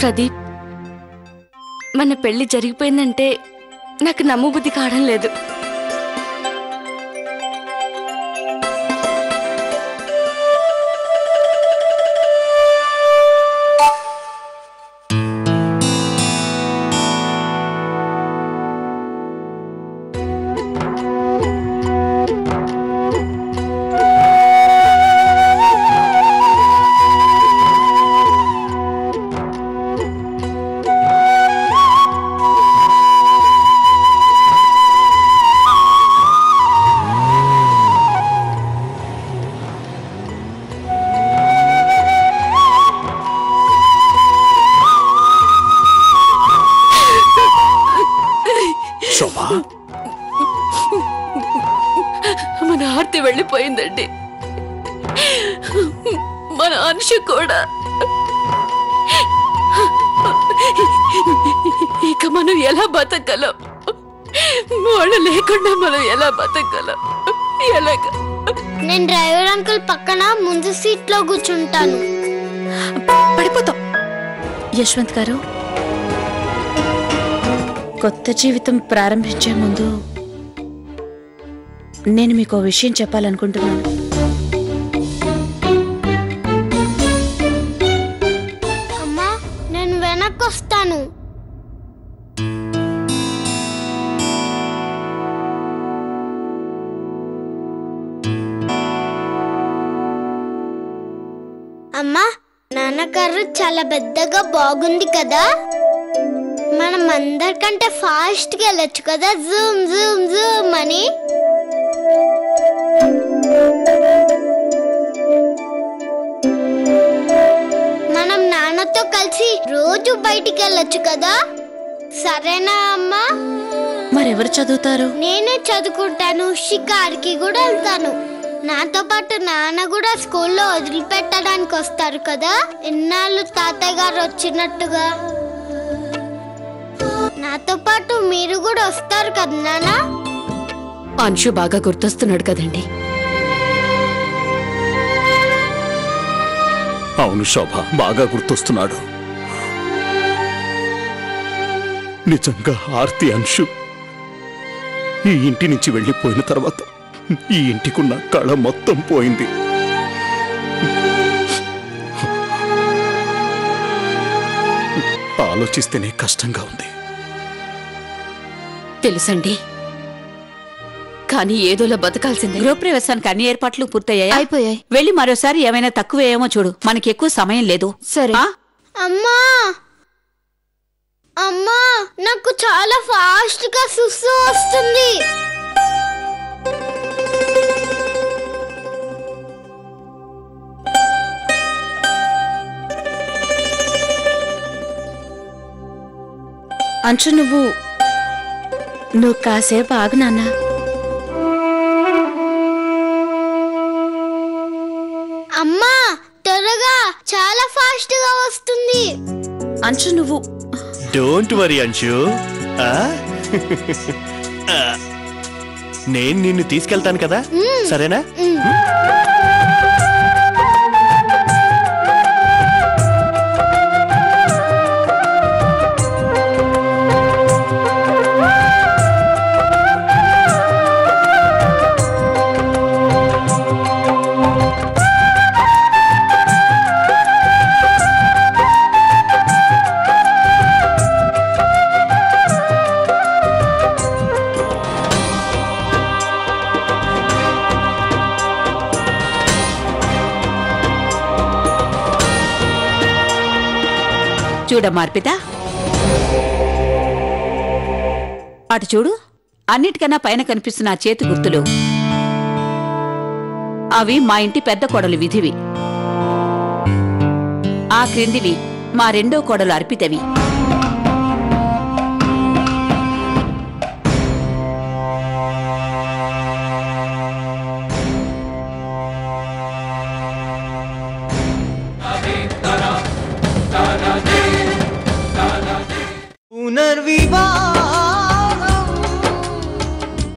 ప్రదీప్, మన పెళ్లి జరిగిపోయిందంటే నాకు నమ్మబుద్ధి కావడం లేదు. మన ఆర్తి వెళ్ళిపోయిందండి. మన అనుష కూడా. ఇక మనం ఎలా బతకగలం? వాళ్ళు లేకుండా మనం ఎలా బతకగలం? ఎలాగా? నేను డ్రైవర్ అంకుల్ పక్కన ముందు సీట్ లో కూర్చుంటాను. పడిపోతాం. యశ్వంత్ గారు, కొత్త జీవితం ప్రారంభించే ముందు నేను మీకు విషయం చెప్పాలనుకుంటున్నాను. అమ్మా, నేను వెనక్కి వస్తాను. అమ్మా, నాన్నగారు చాలా పెద్దగా బాగుంది కదా. మనం అందరికంటే ఫాస్ట్ గా వెళ్ళొచ్చు కదా, జూమ్ జూమ్ జూమ్ అని. మనం నాన్నతో కలిసి రోజు బయటికి వెళ్ళొచ్చు కదా. సరేనా అమ్మా? మరెవరు చదువుతారు? నేనే చదువుకుంటాను. షికార్కి కూడా వెళ్తాను. నాతో పాటు నాన్న కూడా స్కూల్లో వదిలిపెట్టడానికి వస్తారు కదా. ఎన్నాళ్ళు తాతయ్య గారు వచ్చినట్టుగా నాతో పాటు మీరు కూడా వస్తారు కదా నాన్న. అంశు బాగా గుర్తొస్తున్నాడు కదండి. అవును శోభ, బాగా గుర్తొస్తున్నాడు. నిజంగా ఆర్తి అంశు ఈ ఇంటి నుంచి వెళ్ళిపోయిన తర్వాత ఈ ఇంటికున్న కళ మొత్తం పోయింది. ఆలోచిస్తేనే కష్టంగా ఉంది. తెలుసండి, కానీ ఏదోలా బతకాల్సిందే. గృహప్రవేశానికి అన్ని ఏర్పాట్లు పూర్తయ్యాయి. అయిపోయాయి. వెళ్ళి మరోసారి ఏమైనా తక్కువేమో చూడు. మనకి ఎక్కువ సమయం లేదు. సరే. అమ్మా అమ్మా, నాకు చాలా ఫాస్ట్ గా సుస్సు వస్తుంది. అంశు, నువ్వు కాసేపు ఆగు నాన్న. అమ్మా, త్వరగా, చాలా ఫాస్ట్ గా వస్తుంది. అంశు, నువ్వు డోంట్ వరీ అంశు. నేను నిన్ను తీసుకెళ్తాను కదా, సరేనా? చూడమ్మా అర్పిత, అటు చూడు. అన్నిటికన్నా పైన కనిపిస్తున్న ఆ చేతి గుర్తులు అవి మా ఇంటి పెద్ద కోడలు విధివి. ఆ క్రిందివి మా రెండో కోడలు అర్పితవి.